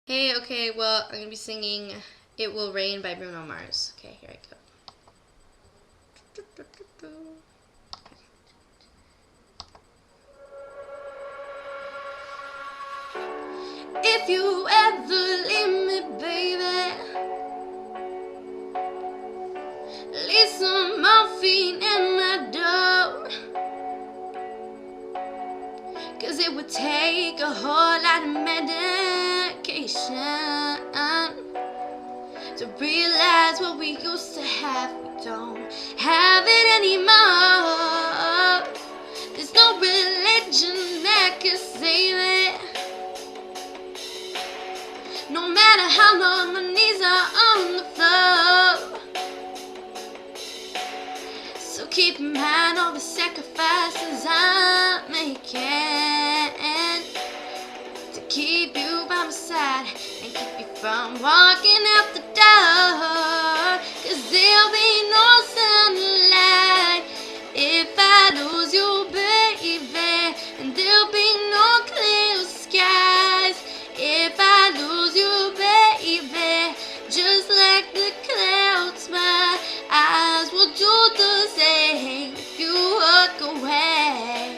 Hey, okay, well, I'm going to be singing It Will Rain by Bruno Mars. Okay, here I go. If you ever leave me, baby, leave some morphine in my door, 'cause it would take a whole lot of medication to realize what we used to have. We don't have it anymore. There's no religion that can save it, no matter how long my knees are on the floor. So keep in mind all the sacrifices I'm making to keep you by my side and keep you from walking out the door. 'Cause there'll be no sunlight if I lose you, baby, and there'll be no clear skies if I lose you, baby. Just like the clouds, my eyes will do the same if you walk away.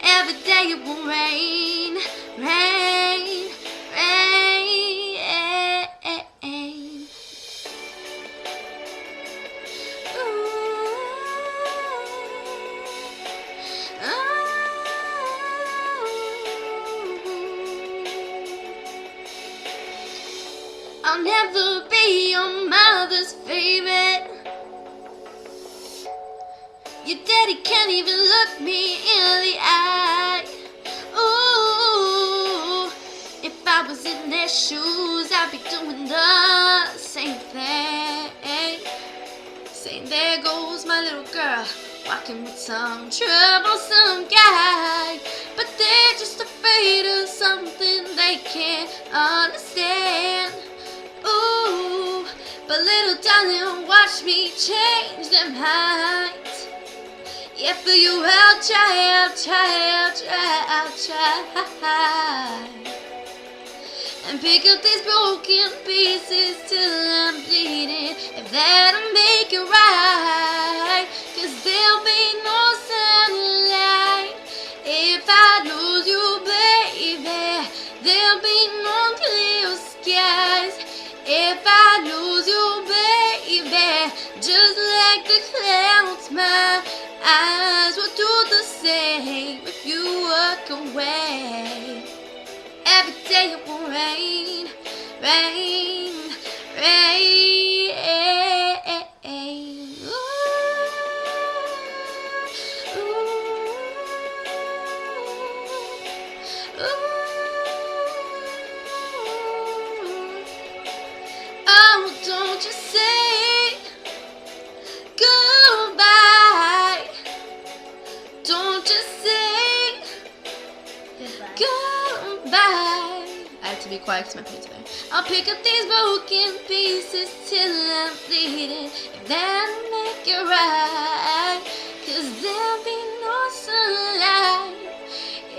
Every day it will rain, rain, rain. I'll never be your mother's favorite. Your daddy can't even look me in the eye. Ooh, if I was in their shoes, I'd be doing the same thing. Saying, there goes my little girl, walking with some troublesome guy. But they're just afraid of something they can't understand. Ooh, but little darling, watch me change their minds. Yeah, for you I'll try, I'll try, I'll try, I'll try, and pick up these broken pieces till I'm bleeding, if that'll make it right. 'Cause there'll be no sunlight if I lose you, baby. There'll be no clear skies if I lose you, baby. Just like the clouds, my eyes will do the same if you walk away. Every day it will rain, rain, rain. Ooh, ooh, ooh. Oh, don't you say goodbye. Don't you say goodbye. I have to be quiet because my paint's there. I'll pick up these broken pieces till I'm bleeding, if that'll make it right. 'Cause there'll be no sunlight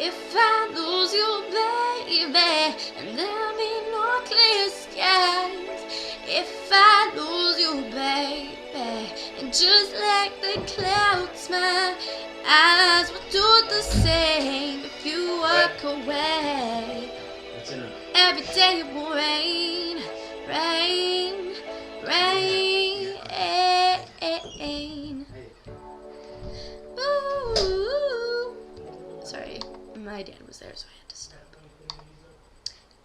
if I lose you, baby, and there'll be no clear skies if I lose you, baby. And just like the clouds, my eyes will do the same if you walk away. Every day it will rain, rain, rain. Ooh. Sorry, my dad was there, so I had to stop.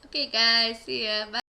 Okay, guys, see ya. Bye.